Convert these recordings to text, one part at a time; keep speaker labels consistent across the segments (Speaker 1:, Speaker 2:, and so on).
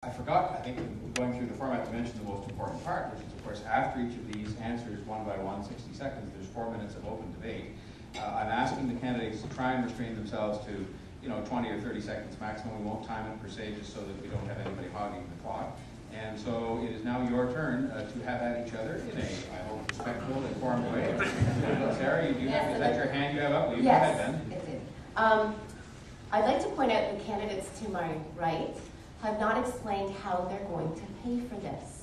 Speaker 1: I forgot, I think, going through the format to mention the most important part, which is, of course, after each of these answers, one by one, 60 seconds, there's 4 minutes of open debate. I'm asking the candidates to try and restrain themselves to, 20 or 30 seconds maximum. We won't time it per se, just so that we don't have anybody hogging the clock. And so it is now your turn to have at each other in a, I hope, respectful, informed way. Sarah, is that your hand you have up? Well, you
Speaker 2: yes,
Speaker 1: go ahead then.
Speaker 2: it is. I'd like to point out the candidates to my right have not explained how they're going to pay for this.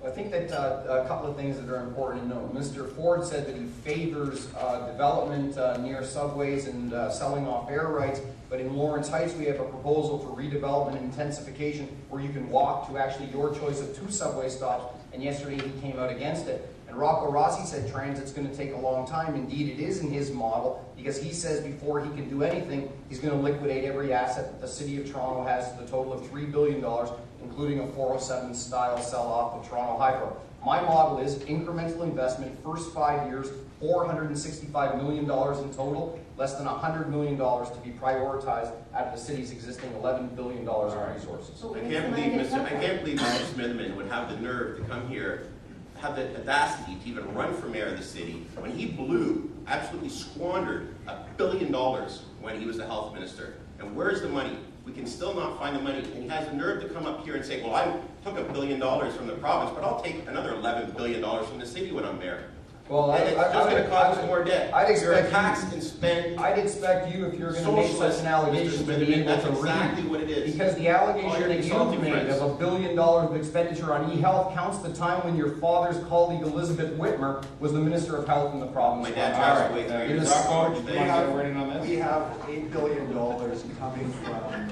Speaker 3: I think that a couple of things that are important to note. Mr. Ford said that he favors development near subways and selling off air rights, but in Lawrence Heights we have a proposal for redevelopment and intensification where you can walk to actually your choice of 2 subway stops, and yesterday he came out against it. And Rocco Rossi said transit's going to take a long time. Indeed, it is in his model, because he says before he can do anything, he's going to liquidate every asset that the City of Toronto has to the total of $3 billion, including a 407-style sell-off of Toronto Hydro. My model is incremental investment, first 5 years, $465 million in total, less than $100 million to be prioritized out of the city's existing $11 billion in resources.
Speaker 4: I can't believe Mr. Smitherman would have the nerve to come here, have the audacity to even run for mayor of the city when he absolutely squandered $1 billion when he was the health minister. And where's the money? We can still not find the money. And he has the nerve to come up here and say, well, I took $1 billion from the province, but I'll take another $11 billion from the city when I'm mayor.
Speaker 3: Well,
Speaker 4: and it's just going to cause us more debt.
Speaker 3: I'd expect
Speaker 4: tax and spend.
Speaker 3: I'd expect you, if you're going to make such an allegation, to be able
Speaker 4: that's
Speaker 3: to
Speaker 4: exactly
Speaker 3: read.
Speaker 4: what it is.
Speaker 3: Because the allegation that you made of $1 billion of expenditure on e-health counts the time when your father's colleague Elizabeth Whitmer was the Minister of Health in the province.
Speaker 4: My dad passed away 3 years ago.
Speaker 5: We have $8 billion coming from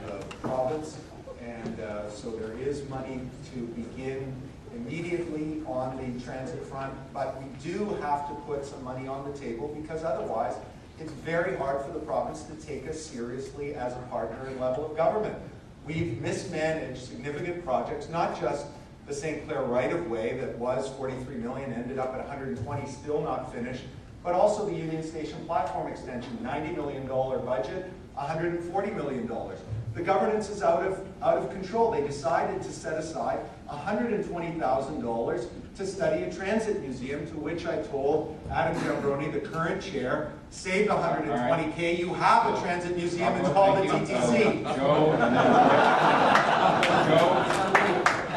Speaker 5: the province, and so there is money to begin immediately on the transit front, but we do have to put some money on the table, because otherwise it's very hard for the province to take us seriously as a partner in level of government. We've mismanaged significant projects, not just the St. Clair right-of-way that was $43 million, ended up at $120, still not finished, but also the Union Station platform extension, $90 million budget, $140 million. The governance is out of control. They decided to set aside $120,000 to study a transit museum, to which I told Adam Gambroni, the current chair, save the $120K. You have a transit museum. It's called the TTC.
Speaker 1: Joe.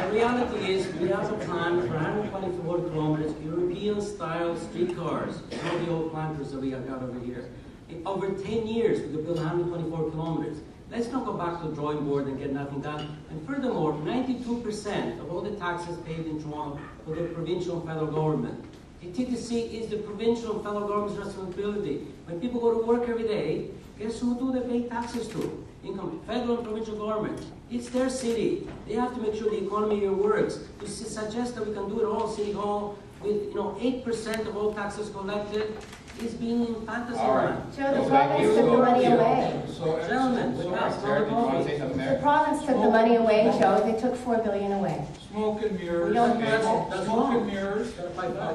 Speaker 6: The reality is, we have a plan for 124 kilometers, European-style streetcars, all the old planters that we have got over here. In over 10 years, we could build 124 kilometers. Let's not go back to the drawing board and get nothing done. And furthermore, 92% of all the taxes paid in Toronto for the provincial and federal government. The TTC is the provincial and federal government's responsibility. When people go to work every day, guess who do they pay taxes to? Income, federal and provincial government. It's their city. They have to make sure the economy here works. To suggest that we can do it all, City Hall, with 8% of all taxes collected, is being infanticide.
Speaker 1: Right.
Speaker 2: Joe, the province took the money away.
Speaker 6: Gentlemen,
Speaker 2: The province took the money away, Joe. They took $4 billion away.
Speaker 7: Smoke and mirrors,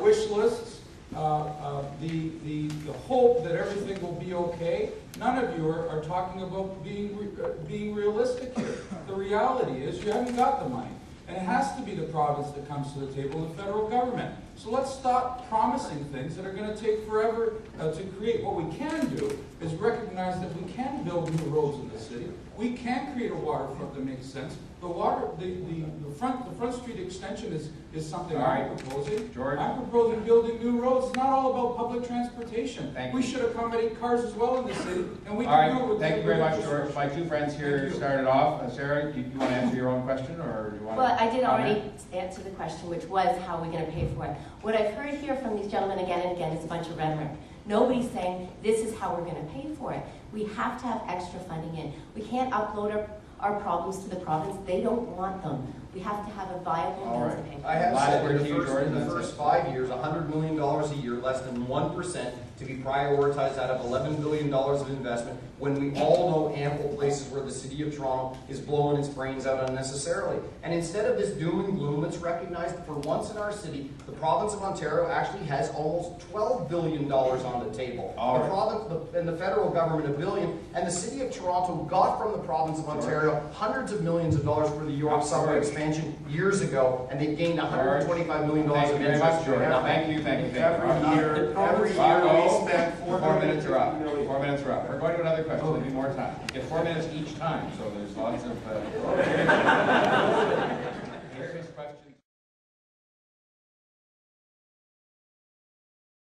Speaker 7: wish lists, the hope that everything will be okay. None of you are talking about being realistic here. The reality is you haven't got the money. And it has to be the province that comes to the table, the federal government. So let's stop promising things that are going to take forever to create. What we can do is recognize that we can build new roads in the city. We can create a waterfront that makes sense. The front street extension is something I'm proposing.
Speaker 1: George.
Speaker 7: I'm proposing building new roads. It's not all about public transportation. We should accommodate cars as well in the city, and we can do it with.
Speaker 1: Thank you very much, George. My two friends here started off. Sarah, do you want to answer your own question, or do you want
Speaker 2: Well,
Speaker 1: to
Speaker 2: I did
Speaker 1: comment?
Speaker 2: already answer the question, which was how are we going to pay for it. What I've heard here from these gentlemen again and again is a bunch of rhetoric. Nobody's saying this is how we're going to pay for it. We have to have extra funding in. We can't upload our problems to the province. They don't want them. We have to have a viable
Speaker 1: All
Speaker 2: means
Speaker 1: right.
Speaker 2: of paying.
Speaker 3: I have
Speaker 1: Last
Speaker 3: said
Speaker 1: word
Speaker 3: in
Speaker 1: to
Speaker 3: the
Speaker 1: you,
Speaker 3: first,
Speaker 1: George,
Speaker 3: in the
Speaker 1: that's
Speaker 3: first
Speaker 1: it.
Speaker 3: 5 years, $100 million a year, less than 1%, to be prioritized out of $11 billion of investment, when we all know ample places where the City of Toronto is blowing its brains out unnecessarily. And instead of this doom and gloom, let's recognize that for once in our city, the province of Ontario actually has almost $12 billion on the table.
Speaker 1: All
Speaker 3: The
Speaker 1: right.
Speaker 3: province and the federal government $1 billion, and the City of Toronto got from the province of Ontario hundreds of millions of dollars for the York subway expansion years ago, and they gained $125 million of
Speaker 1: Thank you very much,
Speaker 3: interest.
Speaker 1: George. Thank you.
Speaker 5: Every year
Speaker 1: Rocco,
Speaker 5: we spend
Speaker 1: 4 minutes are up.
Speaker 5: $4
Speaker 1: 4 minutes are up. We're going to another question. There'll be more time. You get 4 minutes each time, so there's lots of.